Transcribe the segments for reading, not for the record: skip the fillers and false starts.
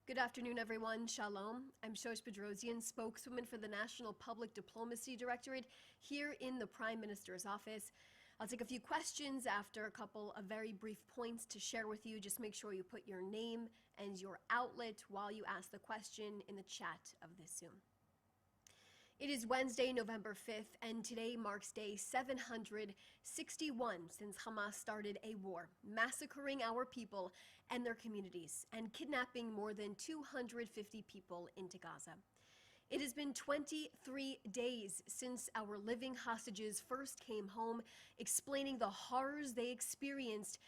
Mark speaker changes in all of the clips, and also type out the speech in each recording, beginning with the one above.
Speaker 1: Good afternoon, everyone. Shalom. I'm Shosh Bedrosian, spokeswoman for the National Public Diplomacy Directorate here in the Prime Minister's office. I'll take a few questions after a couple of very brief points to share with you. Just make sure you put your name and your outlet while you ask the question in the chat of this Zoom. It is Wednesday, November 5th, and today marks day 761 since Hamas started a war, massacring our people and their communities, and kidnapping more than 250 people into Gaza. It has been 23 days since our living hostages first came home, explaining the horrors they experienced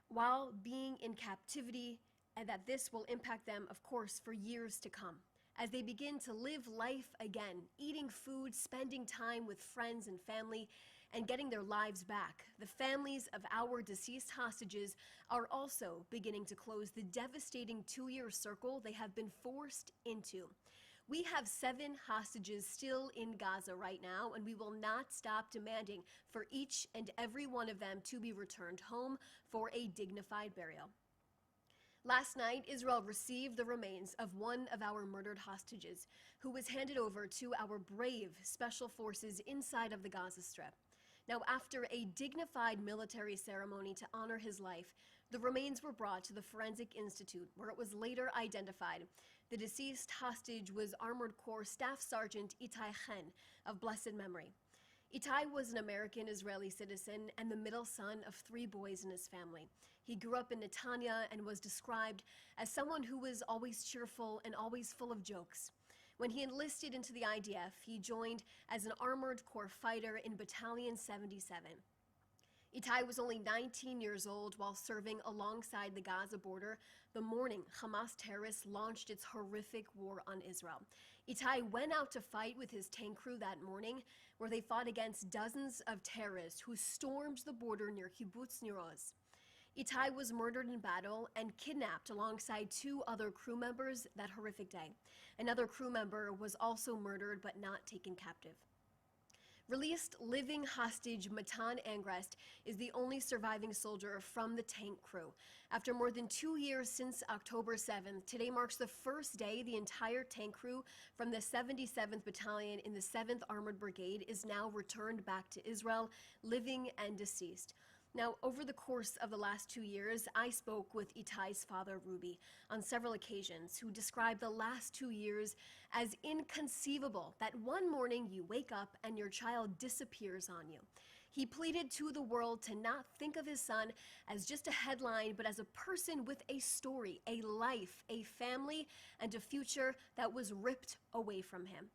Speaker 1: while being in captivity, and that this will impact them, of course, for years to come, as they begin to live life again, eating food, spending time with friends and family, and getting their lives back. The families of our deceased hostages are also beginning to close the devastating two-year circle they have been forced into. We have 7 hostages still in Gaza right now, and we will not stop demanding for each and every one of them to be returned home for a dignified burial. Last night, Israel received the remains of one of our murdered hostages, who was handed over to our brave special forces inside of the Gaza Strip. Now, after a dignified military ceremony to honor his life, the remains were brought to the Forensic Institute, where it was later identified. The deceased hostage was Armored Corps Staff Sergeant Itai Chen of blessed memory. Itai was an American-Israeli citizen and the middle son of 3 boys in his family. He grew up in Netanya and was described as someone who was always cheerful and always full of jokes. When he enlisted into the IDF, he joined as an Armored Corps fighter in Battalion 77. Itai was only 19 years old while serving alongside the Gaza border the morning Hamas terrorists launched its horrific war on Israel. Itai went out to fight with his tank crew that morning, where they fought against dozens of terrorists who stormed the border near Kibbutz Nir Oz. Itai was murdered in battle and kidnapped alongside 2 other crew members that horrific day. Another crew member was also murdered but not taken captive. Released living hostage Matan Angrest is the only surviving soldier from the tank crew. After more than 2 years since October 7th, today marks the first day the entire tank crew from the 77th Battalion in the 7th Armored Brigade is now returned back to Israel, living and deceased. Now, over the course of the last 2 years, I spoke with Itai's father, Ruby, on several occasions, who described the last 2 years as inconceivable, that one morning you wake up and your child disappears on you. He pleaded to the world to not think of his son as just a headline, but as a person with a story, a life, a family, and a future that was ripped away from him.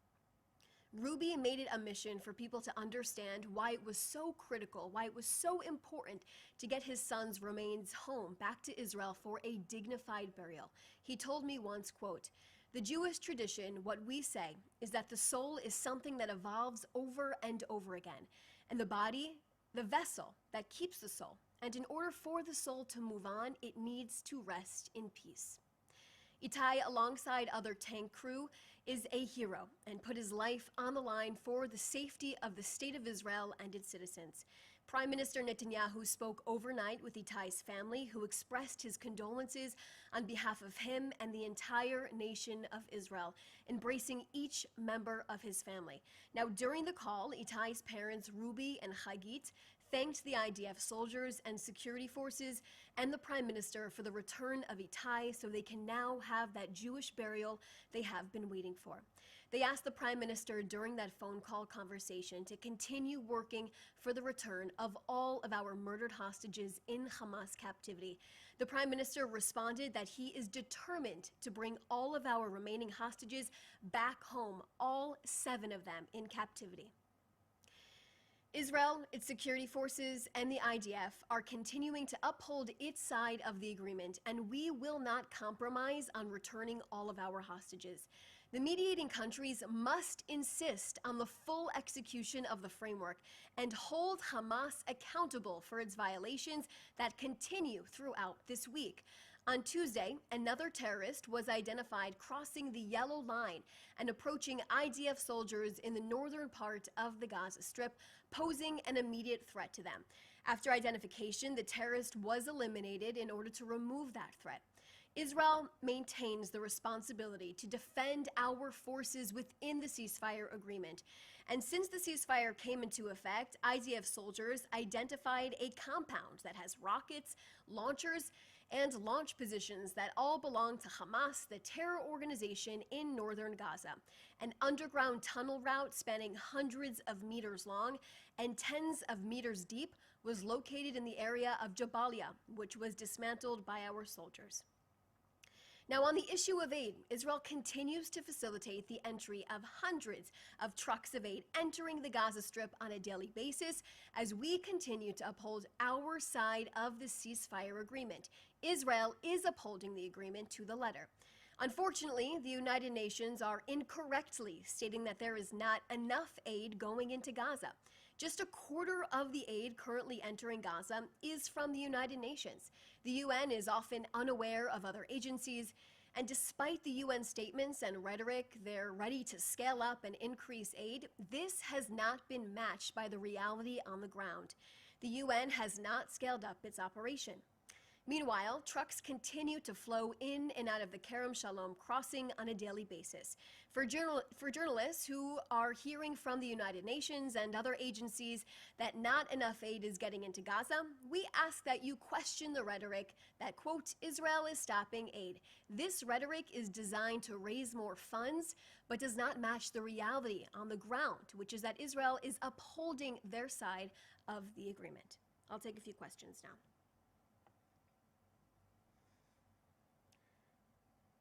Speaker 1: Ruby made it a mission for people to understand why it was so critical, why it was so important to get his son's remains home, back to Israel for a dignified burial. He told me once, quote, "The Jewish tradition, what we say, is that the soul is something that evolves over and over again, and the body, the vessel that keeps the soul. And in order for the soul to move on, it needs to rest in peace." Itai, alongside other tank crew, is a hero and put his life on the line for the safety of the state of Israel and its citizens. Prime Minister Netanyahu spoke overnight with Itai's family, who expressed his condolences on behalf of him and the entire nation of Israel, embracing each member of his family. Now, during the call, Itai's parents, Ruby and Hagit, thanked the IDF soldiers and security forces and the Prime Minister for the return of Itai, so they can now have that Jewish burial they have been waiting for. They asked the Prime Minister during that phone call conversation to continue working for the return of all of our murdered hostages in Hamas captivity. The Prime Minister responded that he is determined to bring all of our remaining hostages back home, all 7 of them in captivity. Israel, its security forces, and the IDF are continuing to uphold its side of the agreement, and we will not compromise on returning all of our hostages. The mediating countries must insist on the full execution of the framework and hold Hamas accountable for its violations that continue throughout this week. On Tuesday, another terrorist was identified crossing the yellow line and approaching IDF soldiers in the northern part of the Gaza Strip, posing an immediate threat to them. After identification, the terrorist was eliminated in order to remove that threat. Israel maintains the responsibility to defend our forces within the ceasefire agreement. And since the ceasefire came into effect, IDF soldiers identified a compound that has rockets, launchers, and launch positions that all belong to Hamas, the terror organization in northern Gaza. An underground tunnel route spanning hundreds of meters long and tens of meters deep was located in the area of Jabalia, which was dismantled by our soldiers. Now, on the issue of aid, Israel continues to facilitate the entry of hundreds of trucks of aid entering the Gaza Strip on a daily basis as we continue to uphold our side of the ceasefire agreement. Israel is upholding the agreement to the letter. Unfortunately, the United Nations are incorrectly stating that there is not enough aid going into Gaza. Just a quarter of the aid currently entering Gaza is from the United Nations. The UN is often unaware of other agencies, and despite the UN statements and rhetoric, they're ready to scale up and increase aid. This has not been matched by the reality on the ground. The UN has not scaled up its operation. Meanwhile, trucks continue to flow in and out of the Kerem Shalom crossing on a daily basis. For journalists who are hearing from the United Nations and other agencies that not enough aid is getting into Gaza, we ask that you question the rhetoric that, quote, Israel is stopping aid. This rhetoric is designed to raise more funds, but does not match the reality on the ground, which is that Israel is upholding their side of the agreement. I'll take a few questions now.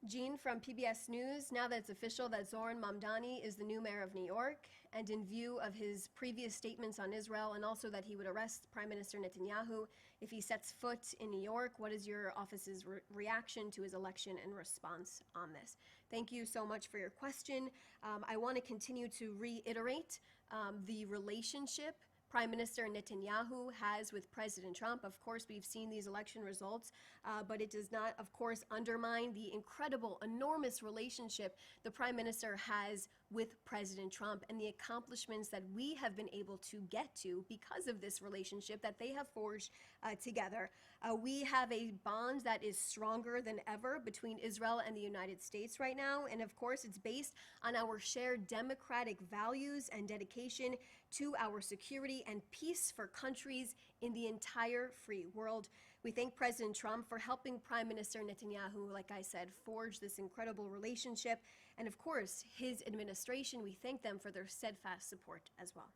Speaker 1: Jean from PBS News, now that it's official that Zoran Mamdani is the new mayor of New York, and in view of his previous statements on Israel and also that he would arrest Prime Minister Netanyahu if he sets foot in New York, what is your office's reaction to his election and response on this? Thank you so much for your question. I want to continue to reiterate the relationship Prime Minister Netanyahu has with President Trump. Of course, we've seen these election results, but it does not, of course, undermine the incredible, enormous relationship the Prime Minister has with President Trump and the accomplishments that we have been able to get to because of this relationship that they have forged together. We have a bond that is stronger than ever between Israel and the United States right now. And of course, it's based on our shared democratic values and dedication to our security and peace for countries in the entire free world. We thank President Trump for helping Prime Minister Netanyahu, like I said, forge this incredible relationship. And of course, his administration, we thank them for their steadfast support as well.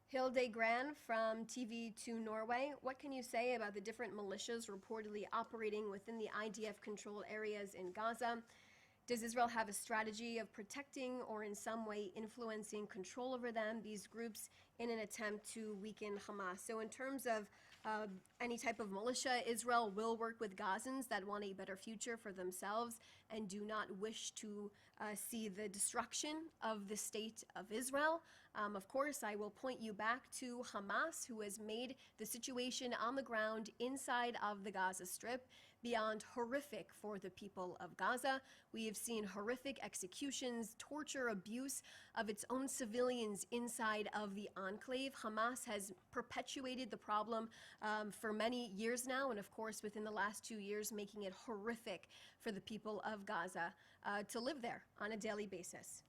Speaker 1: Hilde Gran from TV2 Norway, what can you say about the different militias reportedly operating within the IDF-controlled areas in Gaza? Does Israel have a strategy of protecting or in some way influencing control over them, these groups, in an attempt to weaken Hamas? So in terms of any type of militia, Israel will work with Gazans that want a better future for themselves and do not wish to see the destruction of the state of Israel. Of course, I will point you back to Hamas, who has made the situation on the ground inside of the Gaza Strip beyond horrific for the people of Gaza. We have seen horrific executions, torture, abuse of its own civilians inside of the enclave. Hamas has perpetuated the problem for many years now, and of course within the last 2 years, making it horrific for the people of Gaza to live there on a daily basis.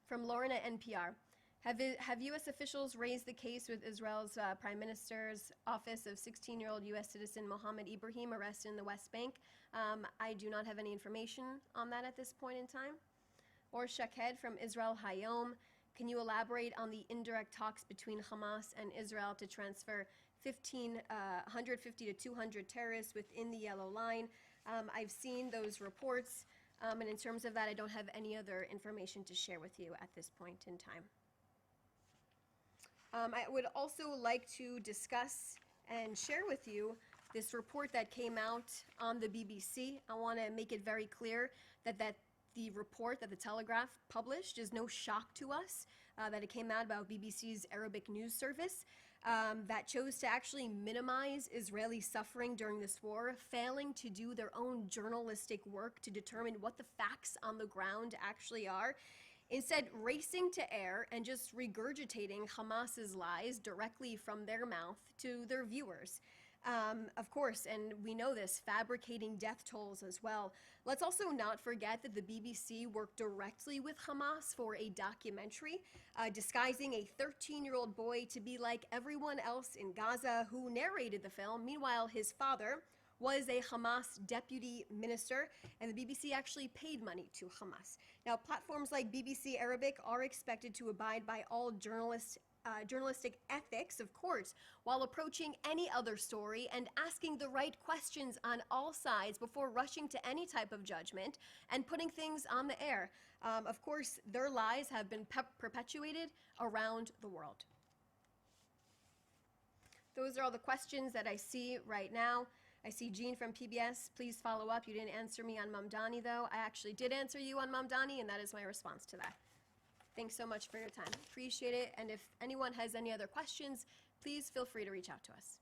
Speaker 1: From Lauren at NPR. Have U.S. officials raised the case with Israel's Prime Minister's office of 16-year-old U.S. citizen Mohammed Ibrahim arrested in the West Bank? I do not have any information on that at this point in time. Or Shaked from Israel Hayom, can you elaborate on the indirect talks between Hamas and Israel to transfer 150 to 200 terrorists within the Yellow Line? I've seen those reports, and in terms of that, I don't have any other information to share with you at this point in time. I would also like to discuss and share with you this report that came out on the BBC. I want to make it very clear that the report that the Telegraph published is no shock to us, that it came out about BBC's Arabic news service that chose to actually minimize Israeli suffering during this war, failing to do their own journalistic work to determine what the facts on the ground actually are. instead racing to air and just regurgitating Hamas's lies directly from their mouth to their viewers. Of course, and we know this, fabricating death tolls as well. Let's also not forget that the BBC worked directly with Hamas for a documentary, disguising a 13-year-old boy to be like everyone else in Gaza who narrated the film. Meanwhile, his father was a Hamas deputy minister, and the BBC actually paid money to Hamas. Now, platforms like BBC Arabic are expected to abide by all journalistic ethics, of course, while approaching any other story and asking the right questions on all sides before rushing to any type of judgment and putting things on the air. Of course, their lies have been perpetuated around the world. Those are all the questions that I see right now. I see Jean from PBS. Please follow up. You didn't answer me on Mamdani, though. I actually did answer you on Mamdani, and that is my response to that. Thanks so much for your time. Appreciate it. And if anyone has any other questions, please feel free to reach out to us.